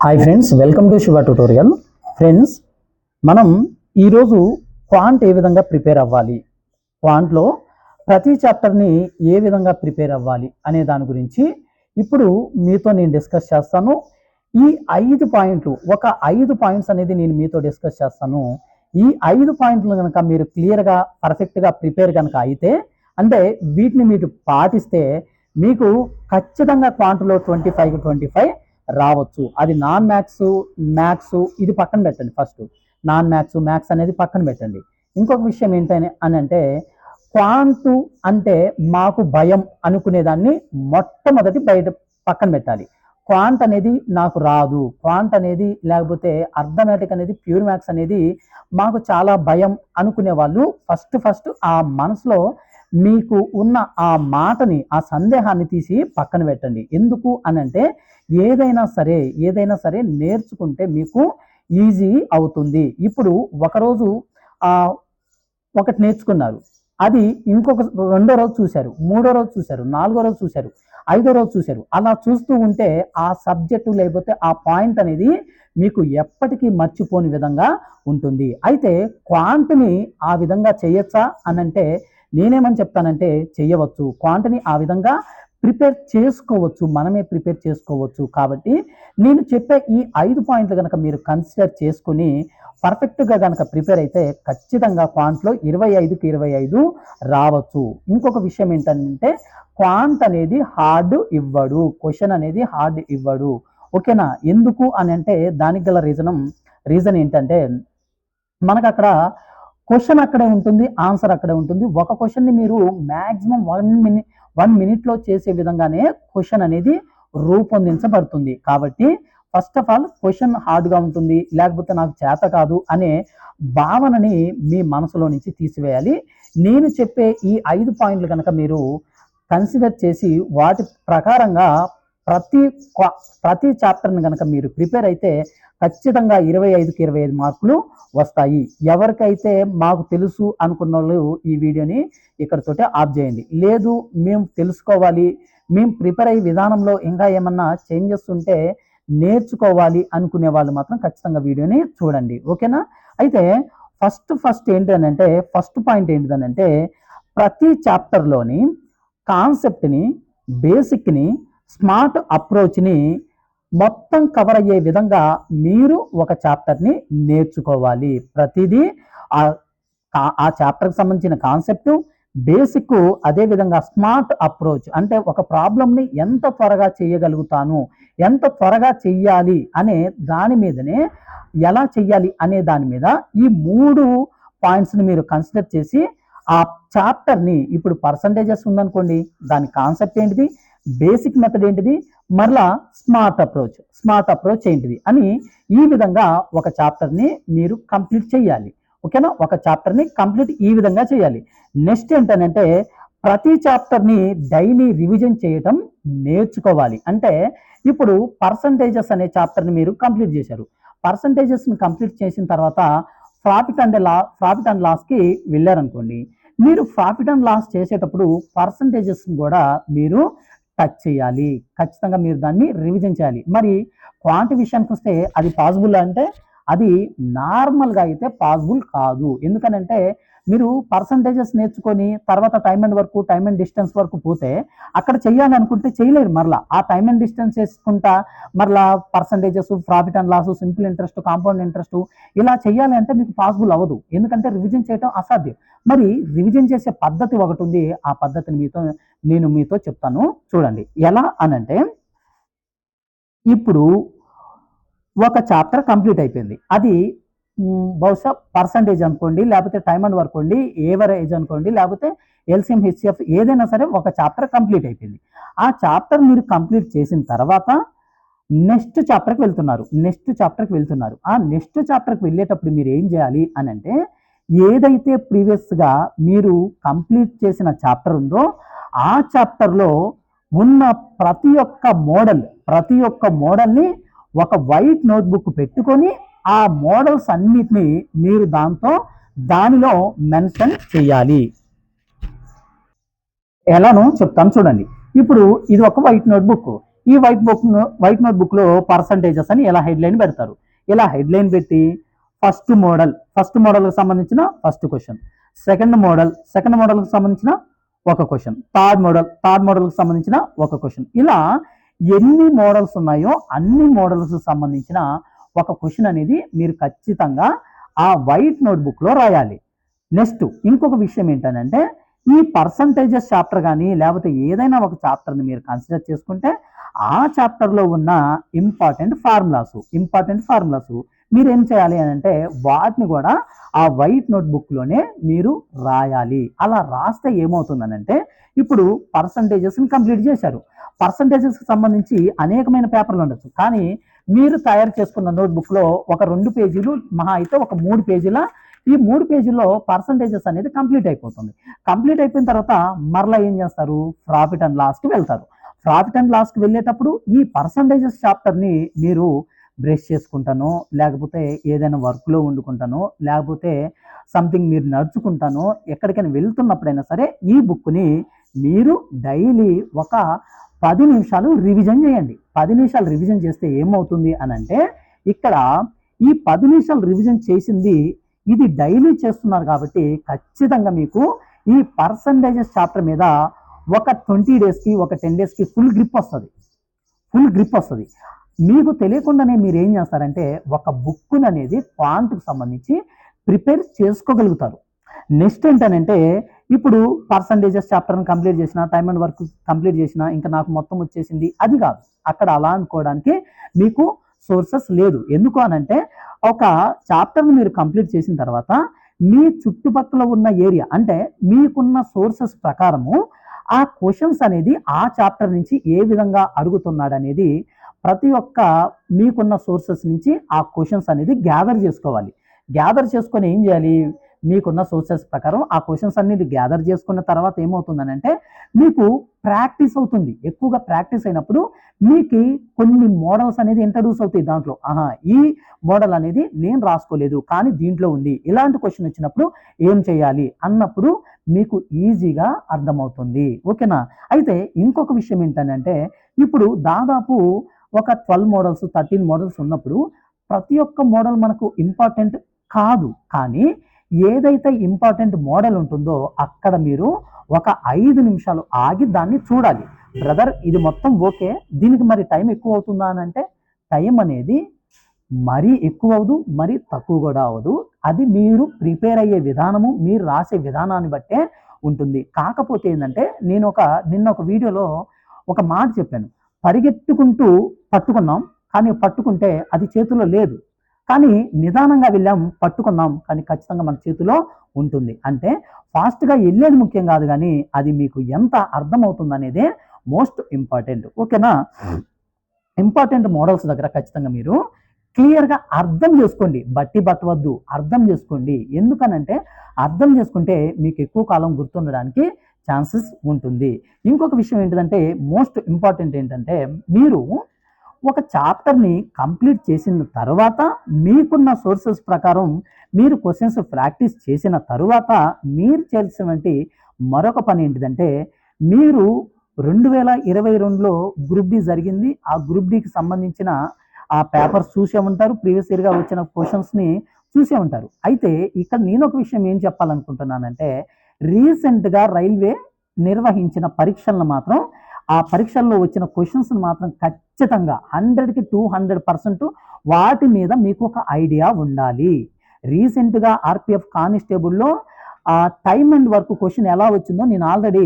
Hi friends, welcome to Shiva tutorial. Friends, మనం ఈరోజు quant ఏ విధంగా ప్రిపేర్ అవ్వాలి, క్వాంట్లో ప్రతి చాప్టర్ని ఏ విధంగా ప్రిపేర్ అవ్వాలి అనే దాని గురించి ఇప్పుడు మీతో నేను డిస్కస్ చేస్తాను. ఈ 5 పాయింట్లు, ఒక 5 పాయింట్స్ అనేది నేను మీతో డిస్కస్ చేస్తాను. ఈ 5 పాయింట్లు కనుక మీరు క్లియర్గా పర్ఫెక్ట్గా ప్రిపేర్ కనుక అయితే, అంటే వీటిని మీరు పాటిస్తే మీకు ఖచ్చితంగా క్వాంట్లో 25 రావచ్చు. అది నాన్ మ్యాథ్స్, మ్యాథ్స్ ఇది పక్కన పెట్టండి. ఫస్ట్ నాన్ మ్యాథ్స్, మ్యాథ్స్ అనేది పక్కన పెట్టండి. ఇంకొక విషయం ఏంటని అంటే, క్వాంటు అంటే మాకు భయం అనుకునేదాన్ని మొట్టమొదటి బయట పక్కన పెట్టాలి. క్వాంట్ అనేది నాకు రాదు, క్వాంట్ అనేది లేకపోతే అర్థమెటిక్ అనేది, ప్యూర్ మ్యాథ్స్ అనేది మాకు చాలా భయం అనుకునే వాళ్ళు ఫస్ట్ ఆ మనసులో మీకు ఉన్న ఆ మాటని, ఆ సందేహాన్ని తీసి పక్కన పెట్టండి. ఎందుకు అనంటే ఏదైనా సరే నేర్చుకుంటే మీకు ఈజీ అవుతుంది. ఇప్పుడు ఒకరోజు ఒకటి నేర్చుకున్నారు, అది ఇంకొక రెండో రోజు చూశారు, మూడో రోజు చూశారు, నాలుగో రోజు చూశారు, ఐదో రోజు చూశారు. అలా చూస్తూ ఉంటే ఆ సబ్జెక్టు లేకపోతే ఆ పాయింట్ అనేది మీకు ఎప్పటికీ మర్చిపోని విధంగా ఉంటుంది. అయితే క్వాంట్ని ఆ విధంగా చేయొచ్చా అనంటే నేనేమని చెప్తానంటే చేయవచ్చు. క్వాంట్ని ఆ విధంగా ప్రిపేర్ చేసుకోవచ్చు, మనమే ప్రిపేర్ చేసుకోవచ్చు. కాబట్టి నేను చెప్పే ఈ 5 పాయింట్లు కనుక మీరు కన్సిడర్ చేసుకుని పర్ఫెక్ట్గా కనుక ప్రిపేర్ అయితే ఖచ్చితంగా క్వాంట్లో 25కి 25 రావచ్చు. ఇంకొక విషయం ఏంటంటే, క్వాంట్ అనేది హార్డ్ ఇవ్వడు, క్వశ్చన్ అనేది హార్డ్ ఇవ్వడు. ఓకేనా? ఎందుకు అని అంటే దానికి గల రీజన్ ఏంటంటే, మనకు అక్కడ క్వశ్చన్ అక్కడే ఉంటుంది, ఆన్సర్ అక్కడే ఉంటుంది. ఒక క్వశ్చన్ని మీరు మ్యాక్సిమం 1 మినిట్లో చేసే విధంగానే క్వశ్చన్ అనేది రూపొందించబడుతుంది. కాబట్టి ఫస్ట్ ఆఫ్ ఆల్ క్వశ్చన్ హార్డ్గా ఉంటుంది, లేకపోతే నాకు చేత కాదు అనే భావనని మీ మనసులో నుంచి తీసివేయాలి. నేను చెప్పే ఈ 5 పాయింట్లు కనుక మీరు కన్సిడర్ చేసి వాటి ప్రకారంగా ప్రతి చాప్టర్ని కనుక మీరు ప్రిపేర్ అయితే ఖచ్చితంగా 25కి 25 మార్కులు వస్తాయి. ఎవరికైతే మాకు తెలుసు అనుకున్న వాళ్ళు ఈ వీడియోని ఇక్కడితోటే ఆఫ్ చేయండి. లేదు మేము తెలుసుకోవాలి, మేము ప్రిపేర్ అయ్యే విధానంలో ఇంకా ఏమన్నా చేంజెస్ ఉంటే నేర్చుకోవాలి అనుకునే వాళ్ళు మాత్రం ఖచ్చితంగా వీడియోని చూడండి. ఓకేనా? అయితే ఫస్ట్ ఏంటంటే, ఫస్ట్ పాయింట్ ఏంటిదనంటే, ప్రతి చాప్టర్లోని కాన్సెప్ట్ని, బేసిక్ని, స్మార్ట్ అప్రోచ్ని మొత్తం కవర్ అయ్యే విధంగా మీరు ఒక చాప్టర్ని నేర్చుకోవాలి. ప్రతిదీ ఆ చాప్టర్కి సంబంధించిన కాన్సెప్ట్, బేసిక్, అదేవిధంగా స్మార్ట్ అప్రోచ్ అంటే ఒక ప్రాబ్లమ్ని ఎంత త్వరగా చేయగలుగుతాను, ఎంత త్వరగా చెయ్యాలి అనే దాని మీదనే, ఎలా చెయ్యాలి అనే దాని మీద ఈ 3 పాయింట్స్ని మీరు కన్సిడర్ చేసి ఆ చాప్టర్ని, ఇప్పుడు పర్సంటేజెస్ ఉందనుకోండి, దాని కాన్సెప్ట్ ఏంటిది, బేసిక్ మెథడ్ ఏంటిది, మరలా స్మార్ట్ అప్రోచ్ ఏంటిది అని ఈ విధంగా ఒక చాప్టర్ని మీరు కంప్లీట్ చేయాలి. ఓకేనా? ఒక చాప్టర్ని కంప్లీట్ ఈ విధంగా చేయాలి. నెక్స్ట్ ఏంటంటే, ప్రతి చాప్టర్ని డైలీ రివిజన్ చేయటం నేర్చుకోవాలి. అంటే ఇప్పుడు పర్సంటేజెస్ అనే చాప్టర్ని మీరు కంప్లీట్ చేశారు. పర్సంటేజెస్ని కంప్లీట్ చేసిన తర్వాత ప్రాఫిట్ అండ్ లాస్కి వెళ్ళారనుకోండి, మీరు ప్రాఫిట్ అండ్ లాస్ చేసేటప్పుడు పర్సంటేజెస్ని కూడా మీరు టచ్ చేయాలి. ఖచ్చితంగా మీరు దాన్ని రివిజన్ చేయాలి. మరి క్వాంట్ విషయానికి వస్తే అది పాసిబుల్ అంటే అది నార్మల్గా అయితే పాసిబుల్ కాదు. ఎందుకనంటే మీరు పర్సంటేజెస్ నేర్చుకొని తర్వాత టైమ్ అండ్ డిస్టెన్స్ వరకు పోతే అక్కడ చేయాలి అనుకుంటే చేయలేరు. మరలా ఆ టైమ్ అండ్ డిస్టెన్స్ చేసుకుంటా మరలా percentages, profit and loss, simple interest, compound interest ఇలా చేయాలి అంటే మీకు పాసిబుల్ అవ్వదు. ఎందుకంటే రివిజన్ చేయడం అసాధ్యం. మరి రివిజన్ చేసే పద్ధతి ఒకటి ఉంది. ఆ పద్ధతిని నేను మీతో చెప్తాను, చూడండి. ఎలా అనంటే, ఇప్పుడు ఒక చాప్టర్ కంప్లీట్ అయిపోయింది. అది బహుశా పర్సంటేజ్ అనుకోండి, లేకపోతే టైమ్ అండ్ వర్క్ అండి, ఏవరేజ్ అనుకోండి, లేకపోతే ఎల్సిఎం, హెచ్సిఎఫ్ ఏదైనా సరే ఒక చాప్టర్ కంప్లీట్ అయిపోయింది. ఆ చాప్టర్ మీరు కంప్లీట్ చేసిన తర్వాత నెక్స్ట్ చాప్టర్కి వెళ్తున్నారు. ఆ నెక్స్ట్ చాప్టర్కి వెళ్ళేటప్పుడు మీరు ఏం చేయాలి అని అంటే, ఏదైతే ప్రీవియస్గా మీరు కంప్లీట్ చేసిన చాప్టర్ ఉందో ఆ చాప్టర్లో ఉన్న ప్రతి ఒక్క మోడల్ని ఒక వైట్ నోట్బుక్ పెట్టుకొని ఆ మోడల్స్ అన్నిటినీ మీరు దానిలో మెన్షన్ చేయాలి. ఎలానో చెప్తాను చూడండి. ఇప్పుడు ఇది ఒక వైట్ నోట్బుక్. ఈ వైట్ నోట్ బుక్ లో పర్సంటేజెస్ అని ఇలా హెడ్లైన్ పెడతారు. ఇలా హెడ్లైన్ పెట్టి ఫస్ట్ మోడల్ కి సంబంధించిన ఫస్ట్ క్వశ్చన్, సెకండ్ మోడల్ కి సంబంధించిన ఒక క్వశ్చన్, థర్డ్ మోడల్ కి సంబంధించిన ఒక క్వశ్చన్, ఇలా ఎన్ని మోడల్స్ ఉన్నాయో అన్ని మోడల్స్ సంబంధించిన ఒక క్వశ్చన్ అనేది మీరు ఖచ్చితంగా ఆ వైట్ నోట్ బుక్ లో రాయాలి. నెక్స్ట్ ఇంకొక విషయం ఏంటంటే, ఈ పర్సంటేజెస్ చాప్టర్ కానీ లేకపోతే ఏదైనా ఒక చాప్టర్ని మీరు కన్సిడర్ చేసుకుంటే ఆ చాప్టర్లో ఉన్న ఇంపార్టెంట్ ఫార్ములాస్ మీరు ఏం చేయాలి అని అంటే వాటిని కూడా ఆ వైట్ నోట్ బుక్లోనే మీరు రాయాలి. అలా రాస్తే ఏమవుతుందనంటే, ఇప్పుడు పర్సంటేజెస్ని కంప్లీట్ చేశారు. పర్సంటేజెస్కి సంబంధించి అనేకమైన పేపర్లు ఉండొచ్చు, కానీ మీరు తయారు చేసుకున్న నోట్బుక్లో ఒక 2 పేజీలు మహా అయితే ఒక 3 పేజీల ఈ 3 పేజీల్లో పర్సంటేజెస్ అనేది కంప్లీట్ అయిపోతుంది. కంప్లీట్ అయిపోయిన తర్వాత మరలా ఏం చేస్తారు, ప్రాఫిట్ అండ్ లాస్కి వెళ్తారు. ప్రాఫిట్ అండ్ లాస్కి వెళ్ళేటప్పుడు ఈ పర్సంటేజెస్ చాప్టర్ని మీరు బ్రష్ చేసుకుంటానో లేకపోతే ఏదైనా వర్క్లో వండుకుంటానో లేకపోతే సంథింగ్ మీరు నడుచుకుంటానో ఎక్కడికైనా వెళ్తున్నప్పుడైనా సరే ఈ బుక్ని మీరు డైలీ ఒక 10 నిమిషాలు రివిజన్ చేయండి. 10 నిమిషాలు రివిజన్ చేస్తే ఏమవుతుంది అని అంటే, ఇక్కడ ఈ 10 నిమిషాలు రివిజన్ చేసింది ఇది డైలీ చేస్తున్నారు కాబట్టి ఖచ్చితంగా మీకు ఈ పర్సంటేజెస్ చాప్టర్ మీద ఒక 20 డేస్కి ఒక 10 డేస్కి ఫుల్ గ్రిప్ వస్తుంది. మీకు తెలియకుండానే మీరు ఏం చేస్తారంటే ఒక బుక్ అనేది క్వాంట్కి సంబంధించి ప్రిపేర్ చేసుకోగలుగుతారు. నెక్స్ట్ ఏంటనంటే, ఇప్పుడు పర్సంటేజెస్ చాప్టర్ని కంప్లీట్ చేసిన, టైమ్ అండ్ వర్క్ కంప్లీట్ చేసిన, ఇంకా నాకు మొత్తం వచ్చేసింది అది కాదు. అక్కడ అలా అనుకోవడానికి మీకు సోర్సెస్ లేదు. ఎందుకు అనంటే, ఒక చాప్టర్ని మీరు కంప్లీట్ చేసిన తర్వాత మీ చుట్టుపక్కల ఉన్న ఏరియా అంటే మీకున్న సోర్సెస్ ప్రకారము ఆ క్వశ్చన్స్ అనేది ఆ చాప్టర్ నుంచి ఏ విధంగా అడుగుతున్నాడు అనేది ప్రతి ఒక్క మీకున్న సోర్సెస్ నుంచి ఆ క్వశ్చన్స్ అనేది గ్యాదర్ చేసుకోవాలి. గ్యాదర్ చేసుకొని ఏం చేయాలి, మీకున్న సోర్సెస్ ప్రకారం ఆ క్వశ్చన్స్ అనేది గ్యాదర్ చేసుకున్న తర్వాత ఏమవుతుందనంటే మీకు ప్రాక్టీస్ అవుతుంది. ఎక్కువగా ప్రాక్టీస్ అయినప్పుడు మీకు కొన్ని మోడల్స్ అనేది ఇంట్రడ్యూస్ అవుతాయి. దాంట్లో ఈ మోడల్ అనేది నేను రాసుకోలేదు కానీ దీంట్లో ఉంది, ఇలాంటి క్వశ్చన్ వచ్చినప్పుడు ఏం చేయాలి అన్నప్పుడు మీకు ఈజీగా అర్థమవుతుంది. ఓకేనా? అయితే ఇంకొక విషయం ఏంటంటే, ఇప్పుడు దాదాపు ఒక 12 మోడల్స్ 13 మోడల్స్ ఉన్నప్పుడు ప్రతి ఒక్క మోడల్ మనకు ఇంపార్టెంట్ కాదు, కానీ ఏదైతే ఇంపార్టెంట్ మోడల్ ఉంటుందో అక్కడ మీరు ఒక 5 నిమిషాలు ఆగి దాన్ని చూడాలి. బ్రదర్ ఇది మొత్తం ఓకే, దీనికి మరి టైం ఎక్కువ అవుతుందా అని అంటే టైం అనేది మరీ ఎక్కువ అవ్వదు, మరీ తక్కువ కూడా అవ్వదు. అది మీరు ప్రిపేర్ అయ్యే విధానము, మీరు రాసే విధానాన్ని బట్టే ఉంటుంది. కాకపోతే ఏంటంటే, నేను నిన్న ఒక వీడియోలో ఒక మాట చెప్పాను, పరిగెత్తుకుంటూ పట్టుకున్నాం కానీ పట్టుకుంటే అది చేతిలో లేదు, కానీ నిదానంగా వెళ్ళాం పట్టుకున్నాం కానీ ఖచ్చితంగా మన చేతిలో ఉంటుంది. అంటే ఫాస్ట్గా వెళ్ళేది ముఖ్యం కాదు, కానీ అది మీకు ఎంత అర్థమవుతుంది అనేదే మోస్ట్ ఇంపార్టెంట్. ఓకేనా? ఇంపార్టెంట్ మోడల్స్ దగ్గర ఖచ్చితంగా మీరు క్లియర్గా అర్థం చేసుకోండి, బట్టి పట్టవద్దు, అర్థం చేసుకోండి. ఎందుకనంటే అర్థం చేసుకుంటే మీకు ఎక్కువ కాలం గుర్తుండడానికి ఛాన్సెస్ ఉంటుంది. ఇంకొక విషయం ఏంటంటే, మోస్ట్ ఇంపార్టెంట్ ఏంటంటే, మీరు ఒక చాప్టర్ని కంప్లీట్ చేసిన తర్వాత మీకున్న సోర్సెస్ ప్రకారం మీరు క్వశ్చన్స్ ప్రాక్టీస్ చేసిన తర్వాత మీరు చేయాల్సినటువంటి మరొక పని ఏంటిదంటే, మీరు 2022లో గ్రూప్ డి జరిగింది, ఆ గ్రూప్ డికి సంబంధించిన ఆ పేపర్స్ చూసే ఉంటారు, ప్రీవియస్ ఇయర్గా వచ్చిన క్వశ్చన్స్ని చూసే ఉంటారు. అయితే ఇక్కడ నేను ఒక విషయం ఏం చెప్పాలనుకుంటున్నానంటే, రీసెంట్గా రైల్వే నిర్వహించిన పరీక్షలను మాత్రం ఆ పరీక్షల్లో వచ్చిన క్వశ్చన్స్ మాత్రం ఖచ్చితంగా 100కి 200% వాటి మీద మీకు ఒక ఐడియా ఉండాలి. రీసెంట్గా ఆర్పిఎఫ్ కానిస్టేబుల్లో టైమ్ అండ్ వర్క్ క్వశ్చన్ ఎలా వచ్చిందో నేను ఆల్రెడీ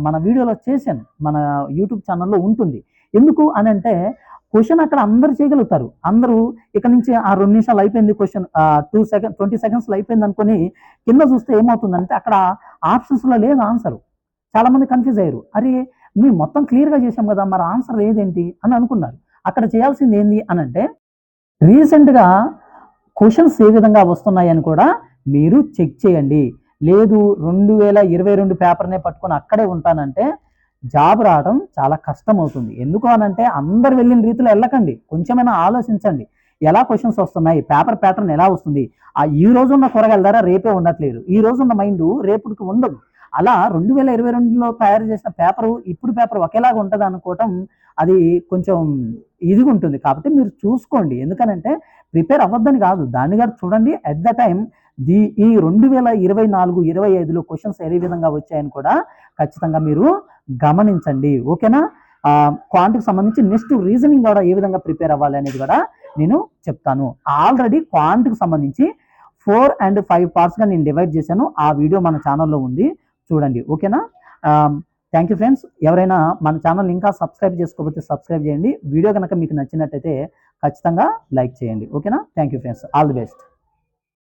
మన వీడియోలో చేశాను, మన యూట్యూబ్ ఛానల్లో ఉంటుంది. ఎందుకు అని అంటే క్వశ్చన్ అక్కడ అందరూ చేయగలుగుతారు, అందరూ ఇక్కడ నుంచి ఆ 2 నిమిషాలు అయిపోయింది క్వశ్చన్ 20 సెకండ్స్లో అయిపోయింది అనుకొని కింద చూస్తే ఏమవుతుందంటే అక్కడ ఆప్షన్స్లో లేదు ఆన్సర్. చాలామంది కన్ఫ్యూజ్ అయ్యారు, అరే మేము మొత్తం క్లియర్గా చేసాం కదా, మరి ఆన్సర్ లేదేంటి అని అనుకున్నారు. అక్కడ చేయాల్సింది ఏంది అని అంటే, రీసెంట్గా క్వశ్చన్స్ ఏ విధంగా వస్తున్నాయని కూడా మీరు చెక్ చేయండి. లేదు 2022 పేపర్నే పట్టుకొని అక్కడే ఉంటానంటే జాబ్ రావడం చాలా కష్టం అవుతుంది. ఎందుకు అనంటే అందరు వెళ్ళిన రీతిలో వెళ్ళకండి, కొంచెమైనా ఆలోచించండి. ఎలా క్వశ్చన్స్ వస్తున్నాయి, పేపర్ ప్యాటర్న్ ఎలా వస్తుంది, ఈ రోజు ఉన్న కూరగాయల ధర రేపే ఉండట్లేదు, ఈ రోజు ఉన్న మైండ్ రేపుడికి ఉండదు. అలా 2022లో తయారు చేసిన పేపరు ఇప్పుడు పేపర్ ఒకేలాగా ఉంటుంది అనుకోవటం అది కొంచెం ఇదిగా ఉంటుంది. కాబట్టి మీరు చూసుకోండి. ఎందుకనంటే ప్రిపేర్ అవ్వద్దని కాదు, దాన్ని కూడా చూడండి. అట్ ద టైం ఈ 2024, 25లో క్వశ్చన్స్ ఏ విధంగా వచ్చాయని కూడా ఖచ్చితంగా మీరు గమనించండి. ఓకేనా? క్వాంట్కి సంబంధించి నెక్స్ట్ రీజనింగ్ కూడా ఏ విధంగా ప్రిపేర్ అవ్వాలి అనేది కూడా నేను చెప్తాను. ఆల్రెడీ క్వాంట్కి సంబంధించి 4 and 5 పార్ట్స్గా నేను డివైడ్ చేశాను. ఆ వీడియో మన ఛానల్లో ఉంది, చూడండి. ఓకేనా? Thank you friends. ఎవరైనా మన ఛానల్ ఇంకా సబ్స్క్రైబ్ చేసుకోకపోతే సబ్స్క్రైబ్ చేయండి. వీడియో కనుక మీకు నచ్చినట్టయితే ఖచ్చితంగా లైక్ చేయండి. ఓకేనా? Thank you friends. All the best.